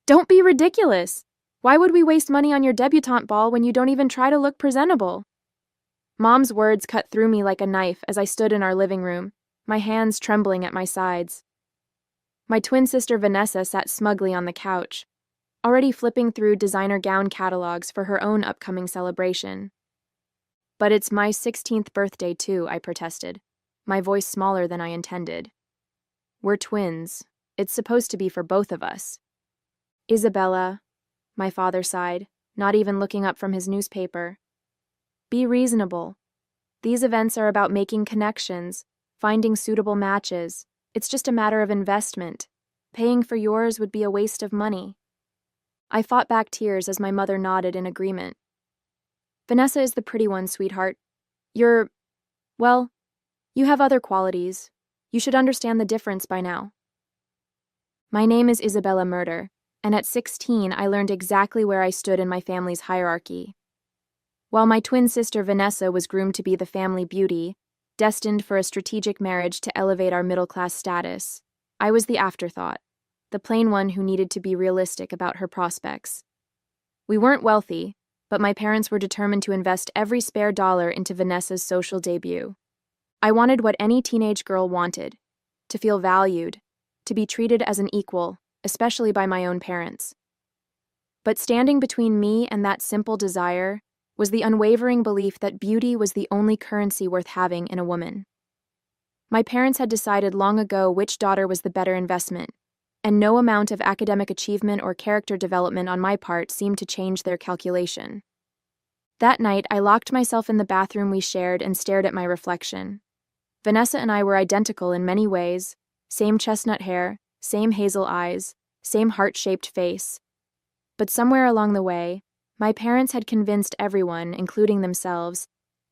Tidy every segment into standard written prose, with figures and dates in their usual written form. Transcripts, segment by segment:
Don't be ridiculous. Why would we waste money on your debutante ball when you don't even try to look presentable? Mom's words cut through me like a knife as I stood in our living room, my hands trembling at my sides. My twin sister Vanessa sat smugly on the couch, already flipping through designer gown catalogs for her own upcoming celebration. But it's my 16th birthday too, I protested, my voice smaller than I intended. We're twins. It's supposed to be for both of us. Isabella, my father sighed, not even looking up from his newspaper. Be reasonable. These events are about making connections, finding suitable matches. It's just a matter of investment. Paying for yours would be a waste of money. I fought back tears as my mother nodded in agreement. Vanessa is the pretty one, sweetheart. Well, you have other qualities. You should understand the difference by now. My name is Isabella Murder, and at 16 I learned exactly where I stood in my family's hierarchy. While my twin sister Vanessa was groomed to be the family beauty, destined for a strategic marriage to elevate our middle-class status, I was the afterthought, the plain one who needed to be realistic about her prospects. We weren't wealthy, but my parents were determined to invest every spare dollar into Vanessa's social debut. I wanted what any teenage girl wanted, to feel valued, to be treated as an equal, especially by my own parents. But standing between me and that simple desire was the unwavering belief that beauty was the only currency worth having in a woman. My parents had decided long ago which daughter was the better investment, and no amount of academic achievement or character development on my part seemed to change their calculation. That night, I locked myself in the bathroom we shared and stared at my reflection. Vanessa and I were identical in many ways, same chestnut hair, same hazel eyes, same heart-shaped face. But somewhere along the way, my parents had convinced everyone, including themselves,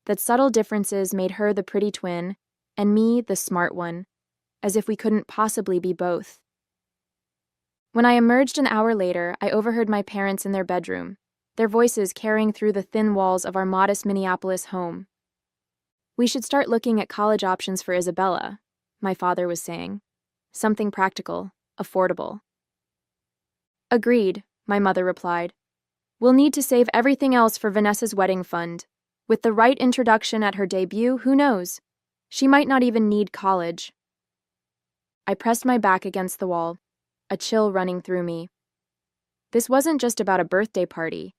that subtle differences made her the pretty twin and me the smart one, as if we couldn't possibly be both. When I emerged an hour later, I overheard my parents in their bedroom, their voices carrying through the thin walls of our modest Minneapolis home. We should start looking at college options for Isabella, my father was saying. Something practical, affordable. Agreed, my mother replied. We'll need to save everything else for Vanessa's wedding fund. With the right introduction at her debut, who knows? She might not even need college. I pressed my back against the wall, a chill running through me. This wasn't just about a birthday party.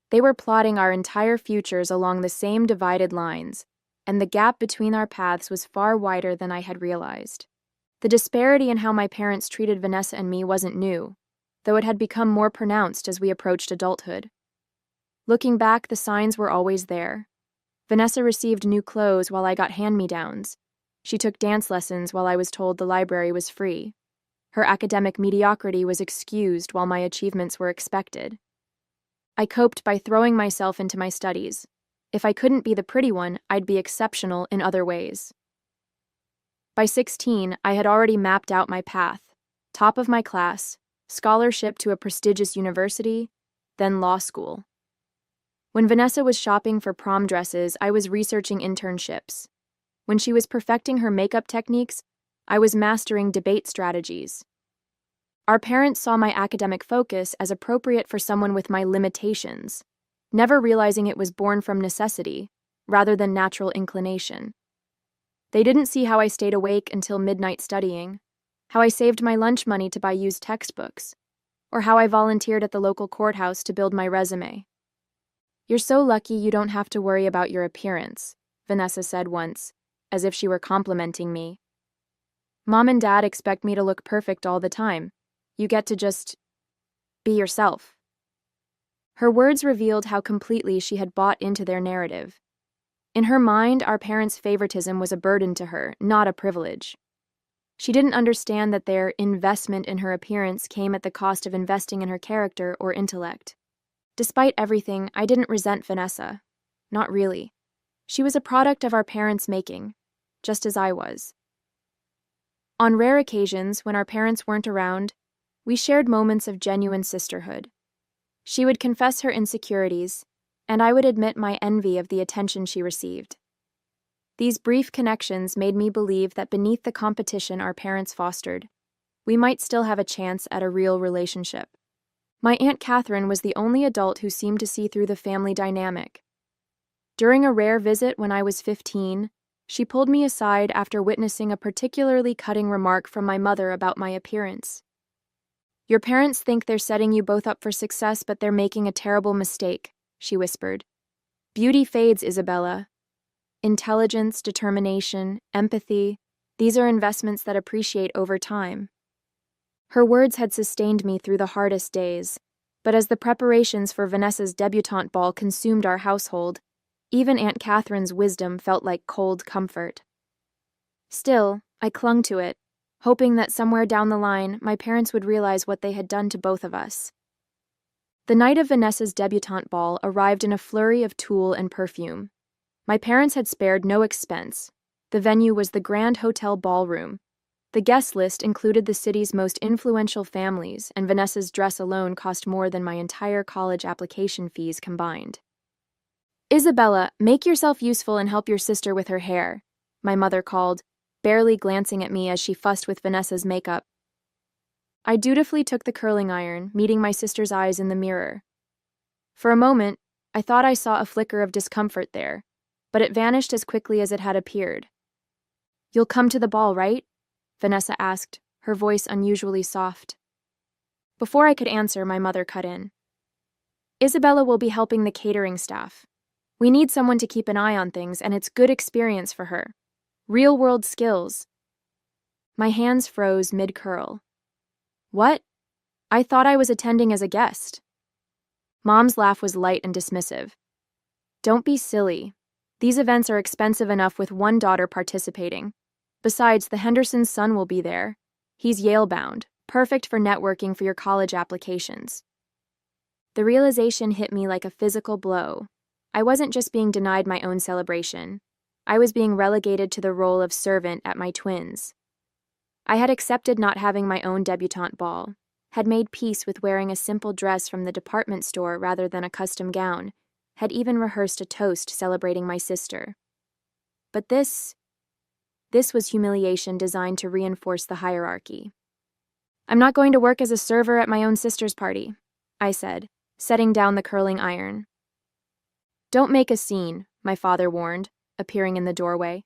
They were plotting our entire futures along the same divided lines, and the gap between our paths was far wider than I had realized. The disparity in how my parents treated Vanessa and me wasn't new, though it had become more pronounced as we approached adulthood. Looking back, the signs were always there. Vanessa received new clothes while I got hand-me-downs. She took dance lessons while I was told the library was free. Her academic mediocrity was excused while my achievements were expected. I coped by throwing myself into my studies. If I couldn't be the pretty one, I'd be exceptional in other ways. By 16, I had already mapped out my path. Top of my class, scholarship to a prestigious university, then law school. When Vanessa was shopping for prom dresses, I was researching internships. When she was perfecting her makeup techniques, I was mastering debate strategies. Our parents saw my academic focus as appropriate for someone with my limitations, never realizing it was born from necessity, rather than natural inclination. They didn't see how I stayed awake until midnight studying, how I saved my lunch money to buy used textbooks, or how I volunteered at the local courthouse to build my resume. You're so lucky you don't have to worry about your appearance, Vanessa said once, as if she were complimenting me. Mom and Dad expect me to look perfect all the time. You get to just be yourself. Her words revealed how completely she had bought into their narrative. In her mind, our parents' favoritism was a burden to her, not a privilege. She didn't understand that their investment in her appearance came at the cost of investing in her character or intellect. Despite everything, I didn't resent Vanessa. Not really. She was a product of our parents' making, just as I was. On rare occasions, when our parents weren't around, we shared moments of genuine sisterhood. She would confess her insecurities, and I would admit my envy of the attention she received. These brief connections made me believe that beneath the competition our parents fostered, we might still have a chance at a real relationship. My Aunt Catherine was the only adult who seemed to see through the family dynamic. During a rare visit when I was 15, she pulled me aside after witnessing a particularly cutting remark from my mother about my appearance. "Your parents think they're setting you both up for success, but they're making a terrible mistake," she whispered. "Beauty fades, Isabella. Intelligence, determination, empathy, these are investments that appreciate over time." Her words had sustained me through the hardest days, but as the preparations for Vanessa's debutante ball consumed our household, even Aunt Catherine's wisdom felt like cold comfort. Still, I clung to it, hoping that somewhere down the line my parents would realize what they had done to both of us. The night of Vanessa's debutante ball arrived in a flurry of tulle and perfume. My parents had spared no expense. The venue was the Grand Hotel Ballroom. The guest list included the city's most influential families, and Vanessa's dress alone cost more than my entire college application fees combined. "Isabella, make yourself useful and help your sister with her hair," my mother called, barely glancing at me as she fussed with Vanessa's makeup. I dutifully took the curling iron, meeting my sister's eyes in the mirror. For a moment, I thought I saw a flicker of discomfort there, but it vanished as quickly as it had appeared. "You'll come to the ball, right?" Vanessa asked, her voice unusually soft. Before I could answer, my mother cut in. "Isabella will be helping the catering staff. We need someone to keep an eye on things, and it's good experience for her. Real-world skills." My hands froze mid-curl. "What? I thought I was attending as a guest." Mom's laugh was light and dismissive. "Don't be silly. These events are expensive enough with one daughter participating. Besides, the Hendersons' son will be there. He's Yale-bound, perfect for networking for your college applications." The realization hit me like a physical blow. I wasn't just being denied my own celebration. I was being relegated to the role of servant at my twins. I had accepted not having my own debutante ball, had made peace with wearing a simple dress from the department store rather than a custom gown, had even rehearsed a toast celebrating my sister. But this was humiliation designed to reinforce the hierarchy. "I'm not going to work as a server at my own sister's party," I said, setting down the curling iron. "Don't make a scene," my father warned, appearing in the doorway.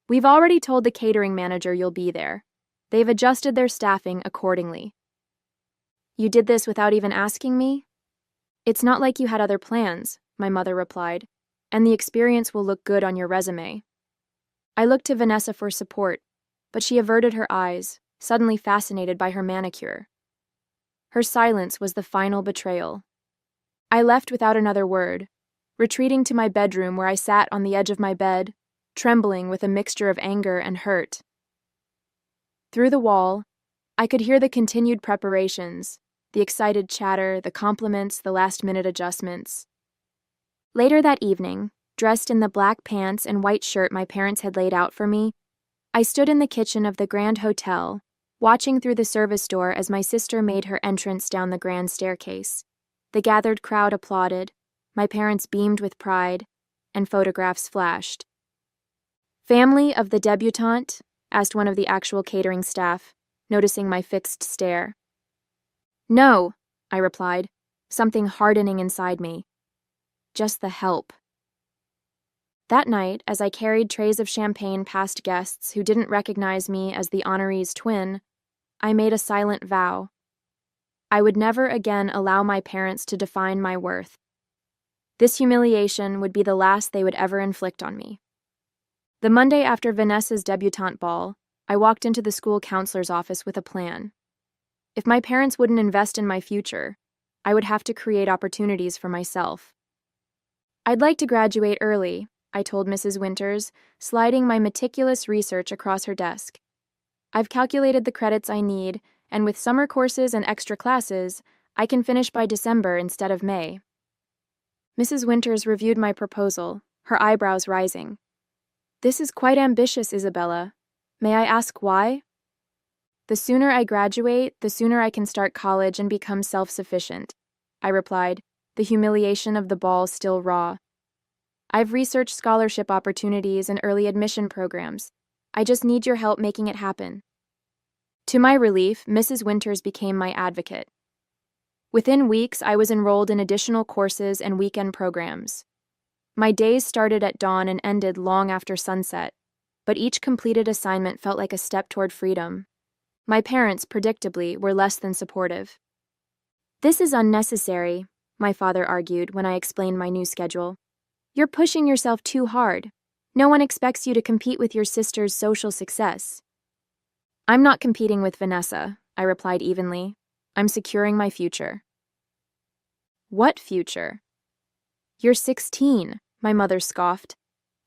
"We've already told the catering manager you'll be there. They've adjusted their staffing accordingly." "You did this without even asking me?" "It's not like you had other plans," my mother replied, "and the experience will look good on your resume." I looked to Vanessa for support, but she averted her eyes, suddenly fascinated by her manicure. Her silence was the final betrayal. I left without another word, retreating to my bedroom where I sat on the edge of my bed, trembling with a mixture of anger and hurt. Through the wall, I could hear the continued preparations, the excited chatter, the compliments, the last-minute adjustments. Later that evening, dressed in the black pants and white shirt my parents had laid out for me, I stood in the kitchen of the Grand Hotel, watching through the service door as my sister made her entrance down the grand staircase. The gathered crowd applauded, my parents beamed with pride, and photographs flashed. "Family of the debutante?" asked one of the actual catering staff, noticing my fixed stare. "No," I replied, something hardening inside me. "Just the help." That night, as I carried trays of champagne past guests who didn't recognize me as the honoree's twin, I made a silent vow. I would never again allow my parents to define my worth. This humiliation would be the last they would ever inflict on me. The Monday after Vanessa's debutante ball, I walked into the school counselor's office with a plan. If my parents wouldn't invest in my future, I would have to create opportunities for myself. "I'd like to graduate early," I told Mrs. Winters, sliding my meticulous research across her desk. "I've calculated the credits I need, and with summer courses and extra classes, I can finish by December instead of May." Mrs. Winters reviewed my proposal, her eyebrows rising. "This is quite ambitious, Isabella. May I ask why?" "The sooner I graduate, the sooner I can start college and become self-sufficient," I replied, the humiliation of the ball still raw. "I've researched scholarship opportunities and early admission programs. I just need your help making it happen." To my relief, Mrs. Winters became my advocate. Within weeks, I was enrolled in additional courses and weekend programs. My days started at dawn and ended long after sunset, but each completed assignment felt like a step toward freedom. My parents, predictably, were less than supportive. "This is unnecessary," my father argued when I explained my new schedule. "You're pushing yourself too hard. No one expects you to compete with your sister's social success." "I'm not competing with Vanessa," I replied evenly. "I'm securing my future." "What future?" "You're 16, my mother scoffed.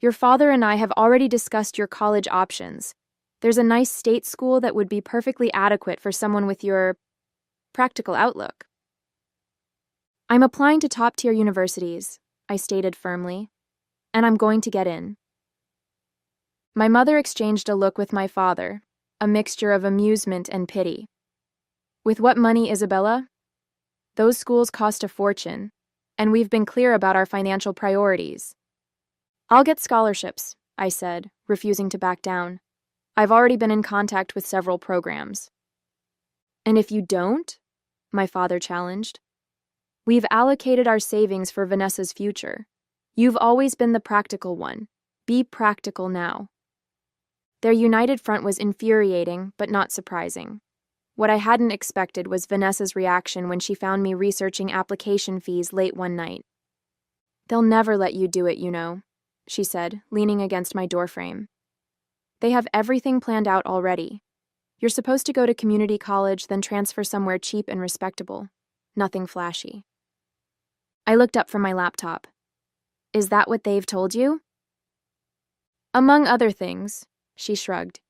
"Your father and I have already discussed your college options. There's a nice state school that would be perfectly adequate for someone with your practical outlook." "I'm applying to top-tier universities," I stated firmly, "and I'm going to get in." My mother exchanged a look with my father, a mixture of amusement and pity. "With what money, Isabella? Those schools cost a fortune, and we've been clear about our financial priorities." "I'll get scholarships," I said, refusing to back down. "I've already been in contact with several programs." "And if you don't?" my father challenged. "We've allocated our savings for Vanessa's future. You've always been the practical one. Be practical now." Their united front was infuriating, but not surprising. What I hadn't expected was Vanessa's reaction when she found me researching application fees late one night. "They'll never let you do it, you know," she said, leaning against my doorframe. "They have everything planned out already. You're supposed to go to community college, then transfer somewhere cheap and respectable. Nothing flashy." I looked up from my laptop. "Is that what they've told you?" "Among other things," she shrugged.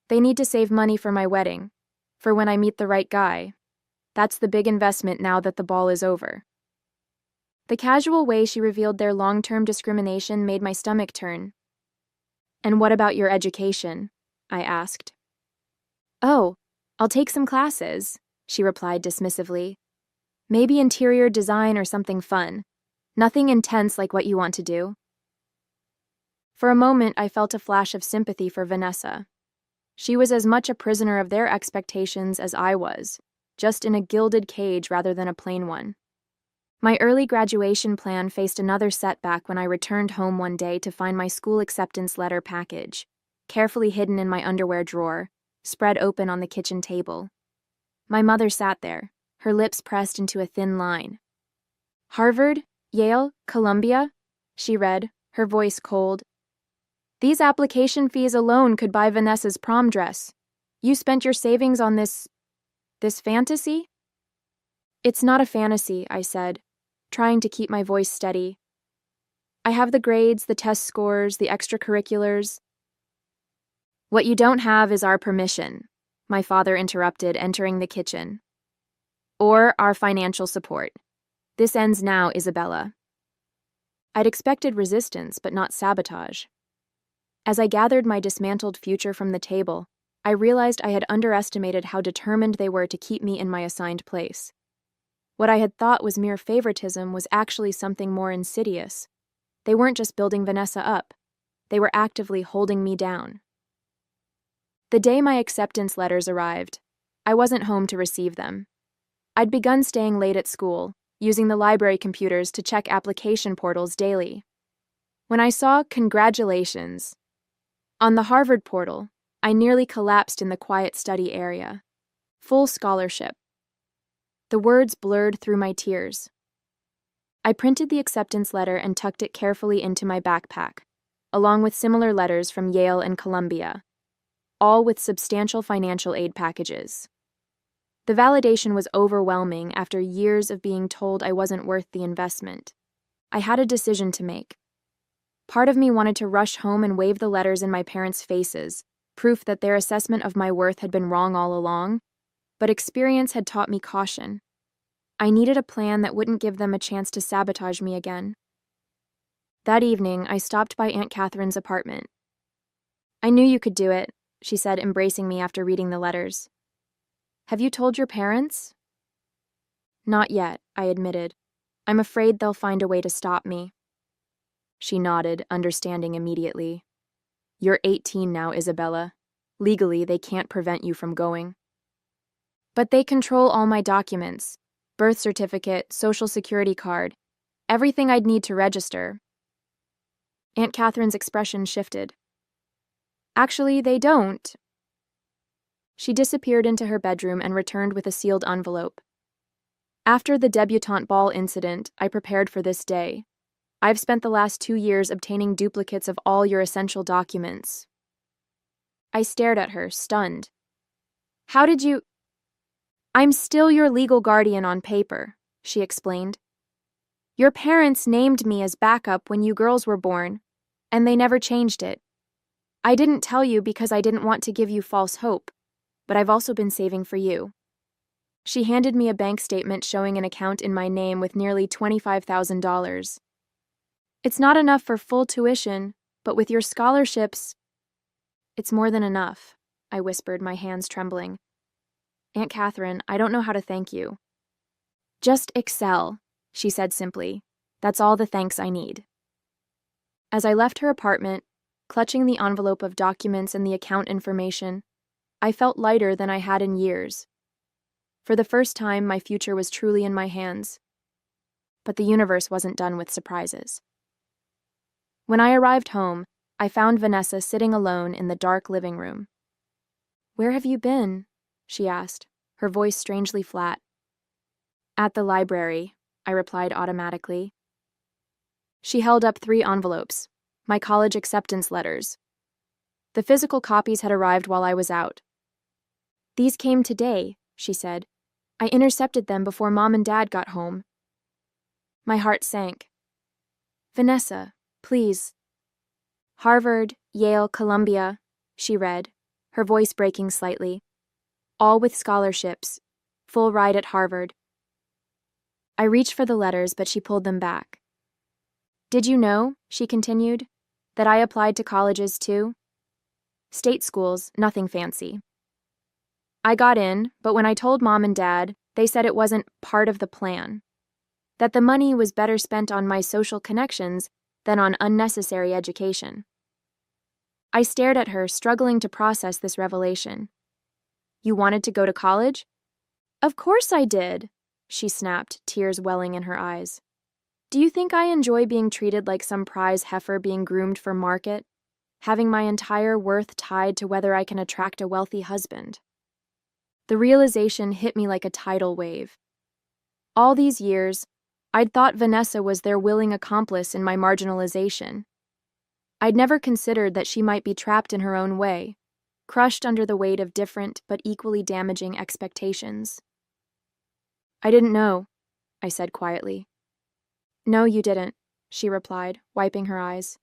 "They need to save money for my wedding, for when I meet the right guy. That's the big investment now that the ball is over." The casual way she revealed their long-term discrimination made my stomach turn. "And what about your education?" I asked. "Oh, I'll take some classes," she replied dismissively. "Maybe interior design or something fun. Nothing intense like what you want to do." For a moment, I felt a flash of sympathy for Vanessa. She was as much a prisoner of their expectations as I was, just in a gilded cage rather than a plain one. My early graduation plan faced another setback when I returned home one day to find my school acceptance letter package, carefully hidden in my underwear drawer, spread open on the kitchen table. My mother sat there, her lips pressed into a thin line. "Harvard, Yale, Columbia," she read, her voice cold. "These application fees alone could buy Vanessa's prom dress. You spent your savings on this fantasy?" "It's not a fantasy," I said, trying to keep my voice steady. "I have the grades, the test scores, the extracurriculars." "What you don't have is our permission," my father interrupted, entering the kitchen. "Or our financial support. This ends now, Isabella." I'd expected resistance, but not sabotage. As I gathered my dismantled future from the table, I realized I had underestimated how determined they were to keep me in my assigned place. What I had thought was mere favoritism was actually something more insidious. They weren't just building Vanessa up. They were actively holding me down. The day my acceptance letters arrived, I wasn't home to receive them. I'd begun staying late at school, using the library computers to check application portals daily. When I saw "Congratulations" on the Harvard portal, I nearly collapsed in the quiet study area. Full scholarship. The words blurred through my tears. I printed the acceptance letter and tucked it carefully into my backpack, along with similar letters from Yale and Columbia, all with substantial financial aid packages. The validation was overwhelming after years of being told I wasn't worth the investment. I had a decision to make. Part of me wanted to rush home and wave the letters in my parents' faces, proof that their assessment of my worth had been wrong all along, but experience had taught me caution. I needed a plan that wouldn't give them a chance to sabotage me again. That evening, I stopped by Aunt Catherine's apartment. "I knew you could do it," she said, embracing me after reading the letters. "Have you told your parents?" "Not yet," I admitted. "I'm afraid they'll find a way to stop me." She nodded, understanding immediately. "You're 18 now, Isabella. Legally, they can't prevent you from going." "But they control all my documents. Birth certificate, social security card, everything I'd need to register. Aunt Catherine's expression shifted. Actually, they don't. She disappeared into her bedroom and returned with a sealed envelope. After the debutante ball incident, I prepared for this day. I've spent the last 2 years obtaining duplicates of all your essential documents. I stared at her, stunned. How did you... I'm still your legal guardian on paper, she explained. Your parents named me as backup when you girls were born, and they never changed it. I didn't tell you because I didn't want to give you false hope, but I've also been saving for you. She handed me a bank statement showing an account in my name with nearly $25,000. It's not enough for full tuition, but with your scholarships... It's more than enough, I whispered, my hands trembling. Aunt Catherine, I don't know how to thank you. Just excel, she said simply. That's all the thanks I need. As I left her apartment, clutching the envelope of documents and the account information, I felt lighter than I had in years. For the first time, my future was truly in my hands. But the universe wasn't done with surprises. When I arrived home, I found Vanessa sitting alone in the dark living room. Where have you been? She asked, her voice strangely flat. At the library, I replied automatically. She held up 3 envelopes, my college acceptance letters. The physical copies had arrived while I was out. These came today, she said. I intercepted them before Mom and Dad got home. My heart sank. Vanessa, please. Harvard, Yale, Columbia, she read, her voice breaking slightly. All with scholarships, full ride at Harvard. I reached for the letters, but she pulled them back. Did you know, she continued, that I applied to colleges too? State schools, nothing fancy. I got in, but when I told Mom and Dad, they said it wasn't part of the plan. That the money was better spent on my social connections than on unnecessary education. I stared at her, struggling to process this revelation. You wanted to go to college? Of course I did, she snapped, tears welling in her eyes. Do you think I enjoy being treated like some prize heifer being groomed for market, having my entire worth tied to whether I can attract a wealthy husband? The realization hit me like a tidal wave. All these years, I'd thought Vanessa was their willing accomplice in my marginalization. I'd never considered that she might be trapped in her own way, crushed under the weight of different but equally damaging expectations. I didn't know, I said quietly. No, you didn't, she replied, wiping her eyes.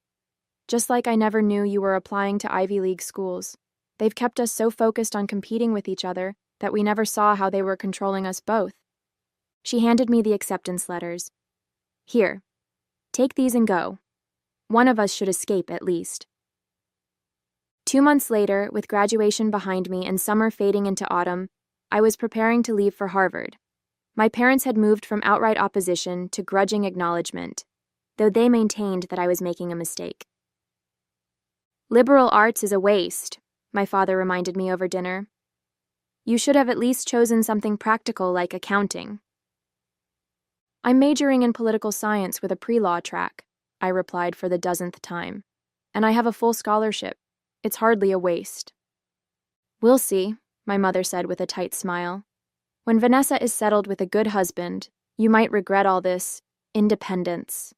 Just like I never knew you were applying to Ivy League schools. They've kept us so focused on competing with each other that we never saw how they were controlling us both. She handed me the acceptance letters. Here, take these and go. One of us should escape at least. 2 months later, with graduation behind me and summer fading into autumn, I was preparing to leave for Harvard. My parents had moved from outright opposition to grudging acknowledgement, though they maintained that I was making a mistake. Liberal arts is a waste, my father reminded me over dinner. You should have at least chosen something practical like accounting. I'm majoring in political science with a pre-law track, I replied for the 12th time, and I have a full scholarship. It's hardly a waste. We'll see, my mother said with a tight smile. When Vanessa is settled with a good husband, you might regret all this independence.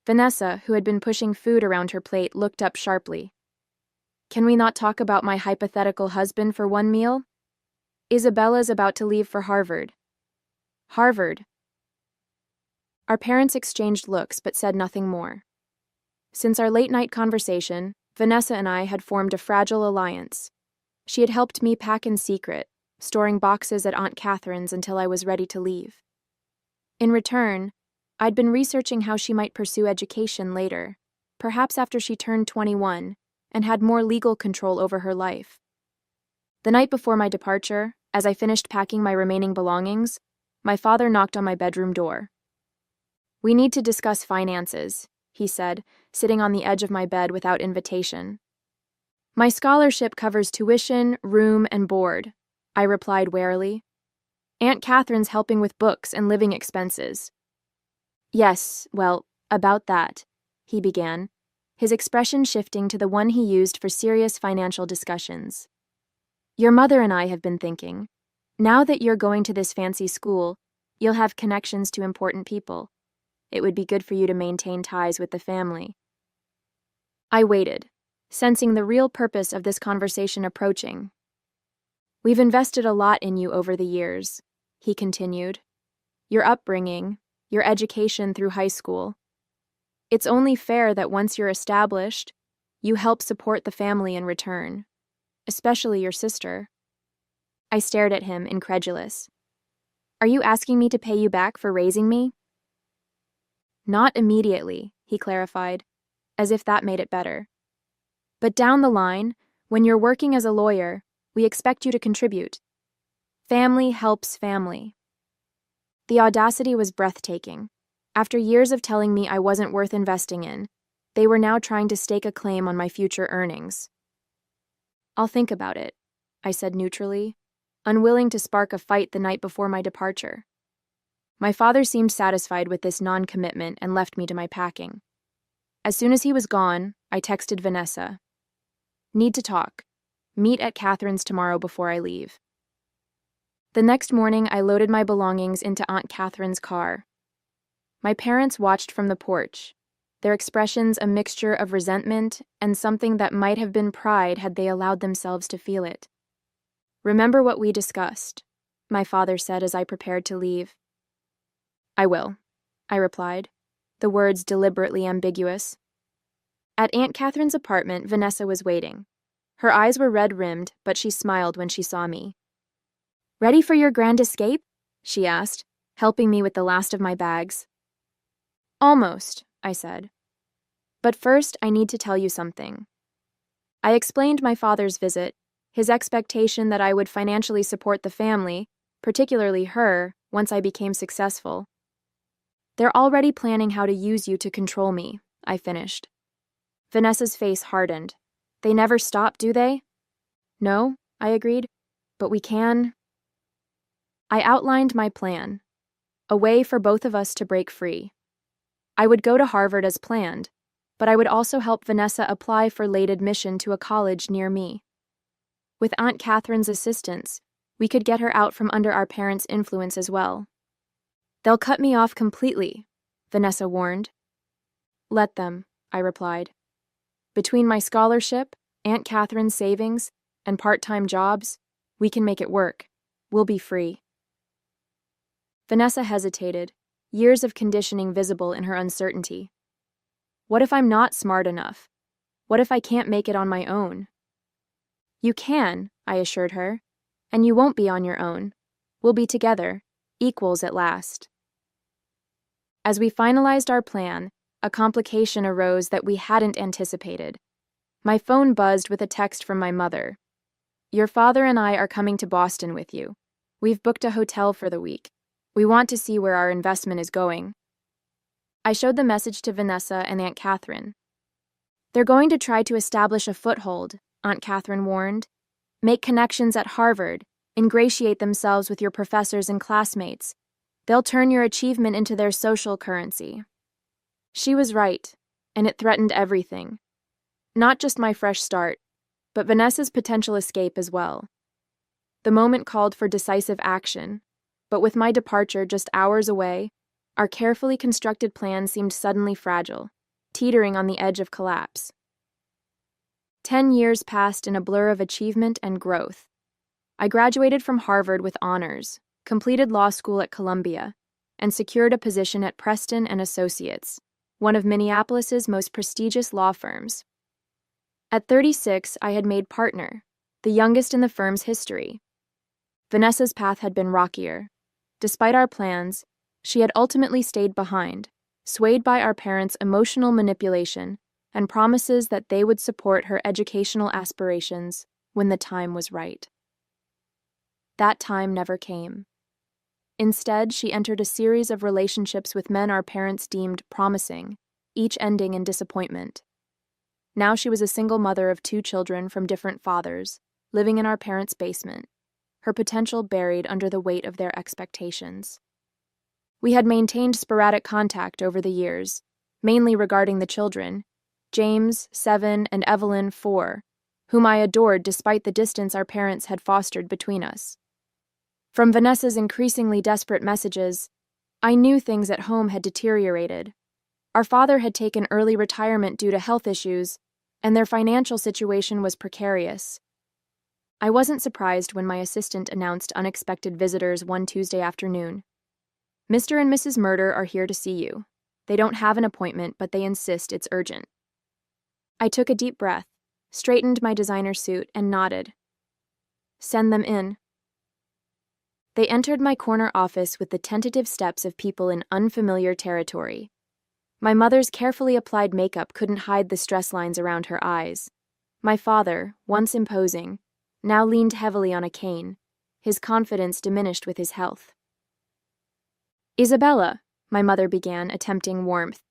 Vanessa, who had been pushing food around her plate, looked up sharply. Can we not talk about my hypothetical husband for one meal? Isabella's about to leave for Harvard. Harvard. Our parents exchanged looks but said nothing more. Since our late-night conversation, Vanessa and I had formed a fragile alliance. She had helped me pack in secret, storing boxes at Aunt Catherine's until I was ready to leave. In return, I'd been researching how she might pursue education later, perhaps after she turned 21, and had more legal control over her life. The night before my departure, as I finished packing my remaining belongings, my father knocked on my bedroom door. We need to discuss finances, he said, sitting on the edge of my bed without invitation. My scholarship covers tuition, room, and board, I replied warily. Aunt Catherine's helping with books and living expenses. Yes, well, about that, he began, his expression shifting to the one he used for serious financial discussions. Your mother and I have been thinking. Now that you're going to this fancy school, you'll have connections to important people. It would be good for you to maintain ties with the family. I waited, sensing the real purpose of this conversation approaching. We've invested a lot in you over the years, he continued. Your upbringing, your education through high school. It's only fair that once you're established, you help support the family in return, especially your sister. I stared at him, incredulous. Are you asking me to pay you back for raising me? Not immediately, he clarified, as if that made it better. But down the line, when you're working as a lawyer, we expect you to contribute. Family helps family. The audacity was breathtaking. After years of telling me I wasn't worth investing in, they were now trying to stake a claim on my future earnings. I'll think about it, I said neutrally, unwilling to spark a fight the night before my departure. My father seemed satisfied with this non-commitment and left me to my packing. As soon as he was gone, I texted Vanessa. Need to talk. Meet at Catherine's tomorrow before I leave. The next morning, I loaded my belongings into Aunt Catherine's car. My parents watched from the porch, their expressions a mixture of resentment and something that might have been pride had they allowed themselves to feel it. Remember what we discussed, my father said as I prepared to leave. I will, I replied, the words deliberately ambiguous. At Aunt Catherine's apartment, Vanessa was waiting. Her eyes were red-rimmed, but she smiled when she saw me. Ready for your grand escape? She asked, helping me with the last of my bags. Almost, I said. But first, I need to tell you something. I explained my father's visit, his expectation that I would financially support the family, particularly her, once I became successful. They're already planning how to use you to control me, I finished. Vanessa's face hardened. They never stop, do they? No, I agreed, but we can. I outlined my plan, a way for both of us to break free. I would go to Harvard as planned, but I would also help Vanessa apply for late admission to a college near me. With Aunt Catherine's assistance, we could get her out from under our parents' influence as well. They'll cut me off completely, Vanessa warned. Let them, I replied. Between my scholarship, Aunt Catherine's savings, and part-time jobs, we can make it work. We'll be free. Vanessa hesitated, years of conditioning visible in her uncertainty. What if I'm not smart enough? What if I can't make it on my own? You can, I assured her, and you won't be on your own. We'll be together, equals at last. As we finalized our plan, a complication arose that we hadn't anticipated. My phone buzzed with a text from my mother. Your father and I are coming to Boston with you. We've booked a hotel for the week. We want to see where our investment is going. I showed the message to Vanessa and Aunt Catherine. They're going to try to establish a foothold, Aunt Catherine warned. Make connections at Harvard, ingratiate themselves with your professors and classmates. They'll turn your achievement into their social currency. She was right, and it threatened everything. Not just my fresh start, but Vanessa's potential escape as well. The moment called for decisive action, but with my departure just hours away, our carefully constructed plan seemed suddenly fragile, teetering on the edge of collapse. 10 years passed in a blur of achievement and growth. I graduated from Harvard with honors, completed law school at Columbia, and secured a position at Preston and Associates, one of Minneapolis's most prestigious law firms. At 36, I had made partner, the youngest in the firm's history. Vanessa's path had been rockier. Despite our plans, she had ultimately stayed behind, swayed by our parents' emotional manipulation and promises that they would support her educational aspirations when the time was right. That time never came. Instead, she entered a series of relationships with men our parents deemed promising, each ending in disappointment. Now she was a single mother of 2 children from different fathers, living in our parents' basement. her potential buried under the weight of their expectations. We had maintained sporadic contact over the years, mainly regarding the children, James, 7, and Evelyn, 4, whom I adored despite the distance our parents had fostered between us. From Vanessa's increasingly desperate messages, I knew things at home had deteriorated. Our father had taken early retirement due to health issues, and their financial situation was precarious. I wasn't surprised when my assistant announced unexpected visitors one Tuesday afternoon. Mr. and Mrs. Murder are here to see you. They don't have an appointment, but they insist it's urgent. I took a deep breath, straightened my designer suit, and nodded. Send them in. They entered my corner office with the tentative steps of people in unfamiliar territory. My mother's carefully applied makeup couldn't hide the stress lines around her eyes. My father, once imposing, now leaned heavily on a cane, his confidence diminished with his health. Isabella, my mother began, attempting warmth.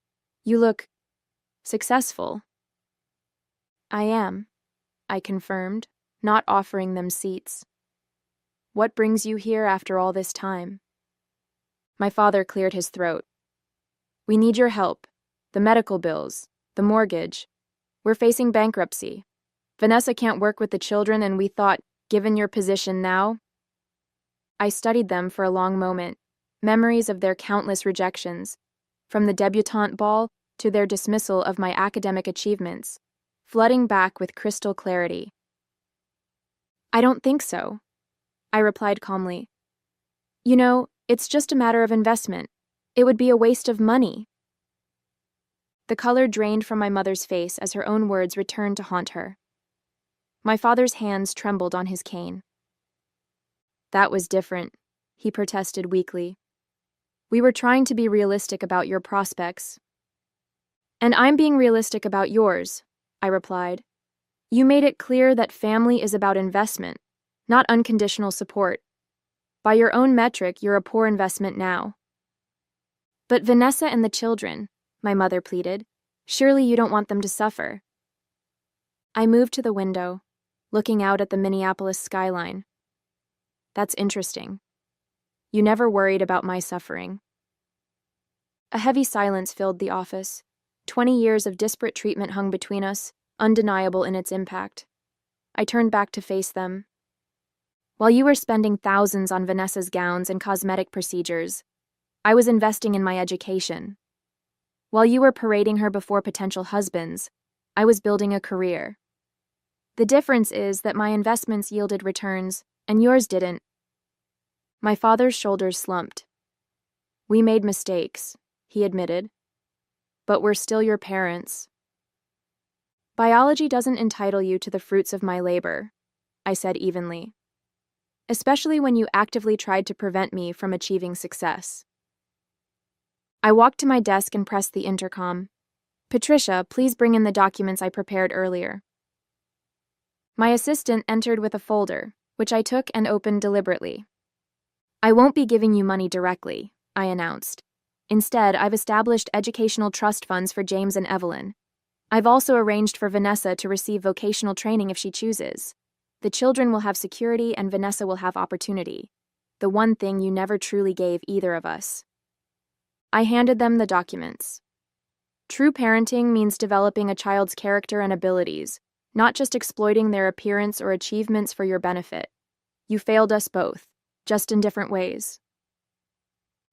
You look successful. I am, I confirmed, not offering them seats. What brings you here after all this time? My father cleared his throat. We need your help. The medical bills, the mortgage. We're facing bankruptcy. Vanessa can't work with the children, and we thought, given your position now. I studied them for a long moment, memories of their countless rejections, from the debutante ball to their dismissal of my academic achievements, flooding back with crystal clarity. I don't think so, I replied calmly. You know, it's just a matter of investment. It would be a waste of money. The color drained from my mother's face as her own words returned to haunt her. My father's hands trembled on his cane. That was different, he protested weakly. We were trying to be realistic about your prospects. And I'm being realistic about yours, I replied. You made it clear that family is about investment, not unconditional support. By your own metric, you're a poor investment now. But Vanessa and the children, my mother pleaded. Surely you don't want them to suffer. I moved to the window, looking out at the Minneapolis skyline. That's interesting. You never worried about my suffering. A heavy silence filled the office. 20 years of disparate treatment hung between us, undeniable in its impact. I turned back to face them. While you were spending thousands on Vanessa's gowns and cosmetic procedures, I was investing in my education. While you were parading her before potential husbands, I was building a career. The difference is that my investments yielded returns, and yours didn't. My father's shoulders slumped. We made mistakes, he admitted. But we're still your parents. Biology doesn't entitle you to the fruits of my labor, I said evenly. Especially when you actively tried to prevent me from achieving success. I walked to my desk and pressed the intercom. Patricia, please bring in the documents I prepared earlier. My assistant entered with a folder, which I took and opened deliberately. I won't be giving you money directly, I announced. Instead, I've established educational trust funds for James and Evelyn. I've also arranged for Vanessa to receive vocational training if she chooses. The children will have security and Vanessa will have opportunity. The one thing you never truly gave either of us. I handed them the documents. True parenting means developing a child's character and abilities, not just exploiting their appearance or achievements for your benefit. You failed us both, just in different ways.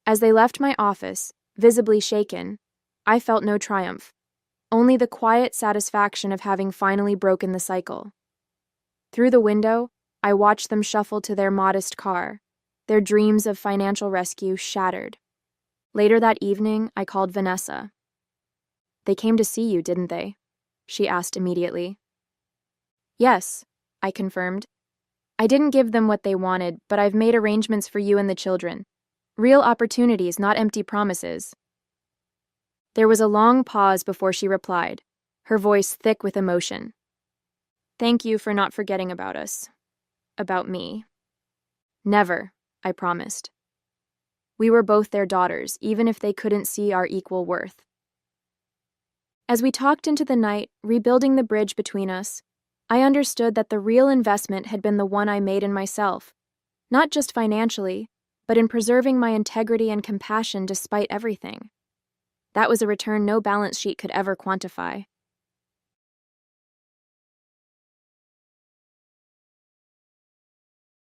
As they left my office, visibly shaken, I felt no triumph, only the quiet satisfaction of having finally broken the cycle. Through the window, I watched them shuffle to their modest car, their dreams of financial rescue shattered. Later that evening, I called Vanessa. They came to see you, didn't they? She asked immediately. Yes, I confirmed. I didn't give them what they wanted, but I've made arrangements for you and the children. Real opportunities, not empty promises. There was a long pause before she replied, her voice thick with emotion. Thank you for not forgetting about us. About me. Never, I promised. We were both their daughters, even if they couldn't see our equal worth. As we talked into the night, rebuilding the bridge between us, I understood that the real investment had been the one I made in myself, Not just financially, but in preserving my integrity and compassion despite everything. That was a return no balance sheet could ever quantify.